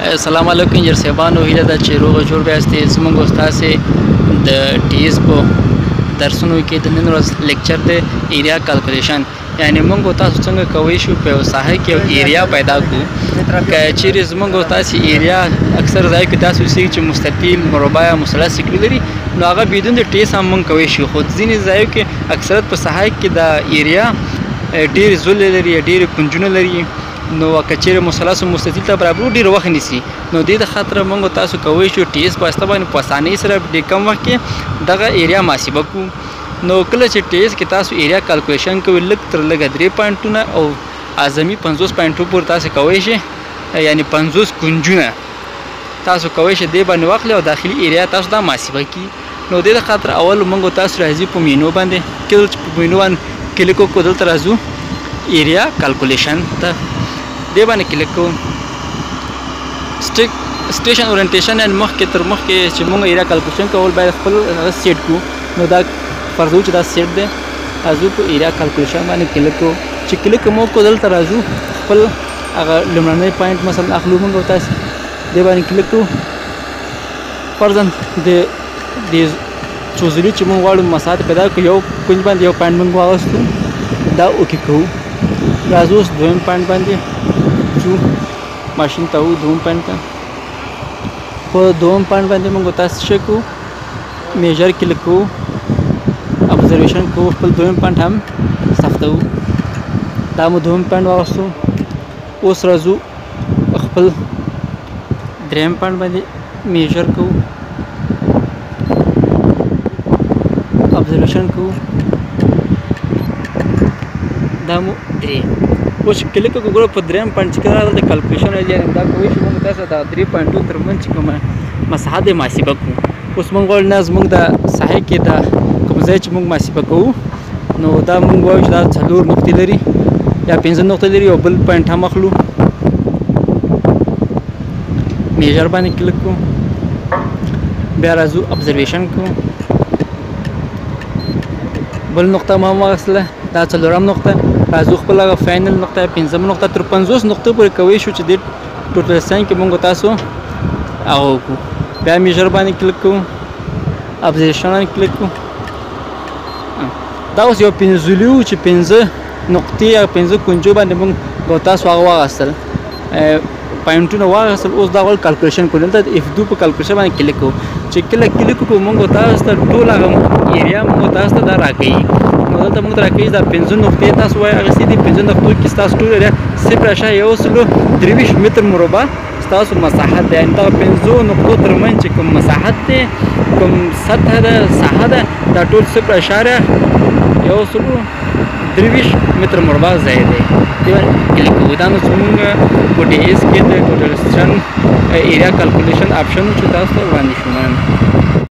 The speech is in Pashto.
السلام علیکم انجر صاحبانو، هیله ده چې روغ جوړ بیاستئ. زموږ استاسې د ټیز په درسونو کې د نن ورځ لیکچر دی ایریا کالکولیشن، یعنی موږ تاسو څنګه کولی شو په یو ساحه کې یو ایریا پیدا کړو. که چیرې زموږ تاسې ایریا اکثر ځای کې تاسو اوسېږي چې مستطیل، مربع یا مثلث شکل لري، نو هغه بدون د ټیز هم موږ کولی شو. خو ځینې ځایو کې اکثرت په ساحه کې د ایریا ډېرې زولې لري، ډېرې کنجونه لري، نو که چیرې مثلث او مستطیل ته برابر ډېر وخت نیسي، نو دې د خاطر موږ تاسو کولی شو ټیز په واسطه باندې په اسانۍ سره ډېر کم وخت کې دغه ایریا محاسبه کړو. نو کله چې ټیز کې تاسو ایریا کالکولیشن کوئ، لږ تر لږه 3 پوینټونه او اعظمي 50 پوینټو پورې تاسو کولی شئ، یعنی 50 کنجونه تاسو کولی شئ دې باندې واخلئ او داخلي ایریا تاسو دا محاسبه کړي. نو دې د خاطر اول موږ تاسو راځي په مینو باندې، کله چې په مینو باندې کلیک وکړو دلته راځو ایریا کالکولیشن ته، دې باندې کلیک کوو. سټیشن اورینټیشن یعنې مخکې تر مخکې چې موږ ایریا کالکولیشن کول باید خپل هغه سیټ کړو، نو دا فرض وو چې دا سیټ دی. راځو په ایریا کالکولیشن باندې کلیک کوو. چې کلیک مو وکړو دلته راځو خپل هغه لومړنی پوینټ مثلا اخلو موږ تاسې دې باندې کلیک کوو. فرضاً د څو ځلي چې موږ غواړو مساحت پیدا کړو، یو کونج باندې یو پوینټ موږ واغوستو، دا اوکې کوو. راځو اوس دویم پوینټ باندې ځو، ماشین ته وو دویم پوینټ ته. په دویم پوینټ باندې موږ تاسو څه کوو، میجر کلیک کوو، ابزرویشن کوو، خپل دویم پوینټ هم ثبتوو. دا مو دویم پوینټ واغوستو. اوس راځو خپل دریم پوینټ باندې میجر کوو، ابزرویشن کوو، دا مو دریم. اوس کلیک وکړو، ګوره په دریم پوینټ چې کله دلته کالکولیشن راځي، یعنې دا کولی شو موږ تاسو د 3 پوینټو تر منځ چې کومه مساحت یې محاسبه کړو. اوس موږ غواړو نه زموږ د ساحې کې د کوم ځای چې موږ محاسبه کوو، نو دا موږ وایو چې دا 4 نقطې لري یا 5 نقطې لري، او بل پوینټ هم اخلو، میجر باندې کلیک کوو، بیا راځو ابزرویشن کوو، بل نقطه مو هم واخیستله، دا 4م نقطه. راځو خپل هغه فاینل نقطه 5م نقطه تر 50 نقطو پورې کولی شو چې دې ټوټل ساین کې موږ تاسو هغه وکړو. بیا میجر باندې کلیک کوو، ابزرویشن باندې کلیک کوو. دا اوس یو پنځلي وو چې 5 نقطې یا 5 کنجو باندې موږ تاسو هغه واخیستل، پوینټونه واخیستل. اوس دا ول کالکولیشن کوو، دلته F2 په کالکولیشن باندې کلیک کوو. چې کله کلیک وکړو موږ تاسو ته ټول هغه ایریا موږ تاسو ته دا راکوي. نو دلته موږ ته راکوي دا 5 نقطې تاسو وایي اخیستې دي. 5 نقطو کې ستاسو ټول ایریا 0.123 متر مربع ستاسو مساحت دی، یعنې دغه 5 نقطو تر منځ چې کوم مساحت دی، کوم سطحه ده، ساحه ده، دا ټول 0.123 متر مربع ځای دی. دې باندې کلیک کوو. دا نو زموږ په ډي ایس کې د ټوټل سټیشن ایریا کالکولیشن آپشن چې تاسو ته وړاندې شو.